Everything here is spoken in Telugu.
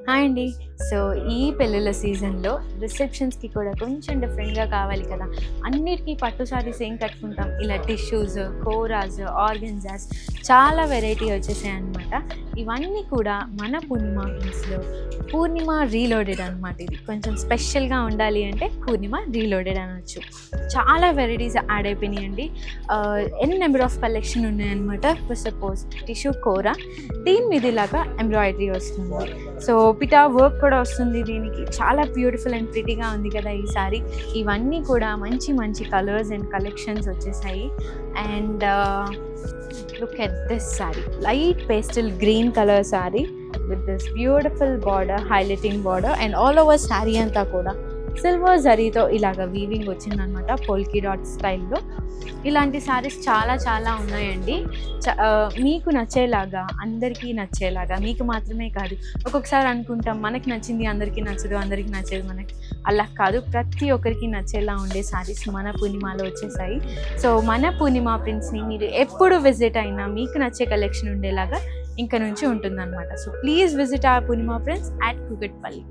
హాయ్ అండి. సో, ఈ పెళ్ళిళ్ళ సీజన్‌లో రిసెప్షన్స్‌కి కూడా కొంచెం డిఫరెంట్‌గా కావాలి కదా! అన్నిటికి పట్టు సారీస్ ఏం కట్టుకుంటాం. ఇలా టిష్యూస్, కోరాస్, ఆర్గన్జాస్ చాలా వెరైటీ వచ్చేసాయన్నమాట. ఇవన్నీ కూడా మన పూర్ణిమ ప్రింట్స్‌లో పూర్ణిమ రీలోడెడ్ అనమాట ఇది. కొంచెం స్పెషల్‌గా ఉండాలి అంటే పూర్ణిమ రీలోడెడ్ అనొచ్చు. చాలా వెరైటీస్ యాడ్ అయిపోయినాయండి. ఎన్ నెంబర్ ఆఫ్ కలెక్షన్ ఉన్నాయన్నమాట. ఫర్ సపోజ్ టిష్యూ కోరా, దీని మీద ఇలాగా ఎంబ్రాయిడరీ వస్తుంది. సో పిటా వర్క్ కూడా వస్తుంది దీనికి. చాలా బ్యూటిఫుల్ అండ్ ప్రిటీగా ఉంది కదా ఈ సారీ. ఇవన్నీ కూడా మంచి మంచి కలర్స్ అండ్ కలెక్షన్స్ వచ్చేసాయి. And look at this sorry, light pastel green colour sorry with this beautiful border, highlighting border, and all over sorry అంతా కూడా సిల్వర్ జరీతో ఇలాగ వీవింగ్ వచ్చిందనమాట, పోల్కీ డాట్ స్టైల్లో. ఇలాంటి శారీస్ చాలా చాలా ఉన్నాయండి. మీకు నచ్చేలాగా, అందరికీ నచ్చేలాగా, మీకు మాత్రమే కాదు. ఒక్కొక్కసారి అనుకుంటాం మనకి నచ్చింది అందరికీ నచ్చదు, అందరికీ నచ్చేది మనకి. అలా కాదు, ప్రతి ఒక్కరికి నచ్చేలా ఉండే శారీస్ మన పూర్ణిమలో వచ్చేసాయి. సో మన పూర్ణిమ ప్రింట్స్ని మీరు ఎప్పుడు విజిట్ అయినా మీకు నచ్చే కలెక్షన్ ఉండేలాగా ఇంక నుంచి ఉంటుందన్నమాట. So please visit our Purnima prints at Kukatpally.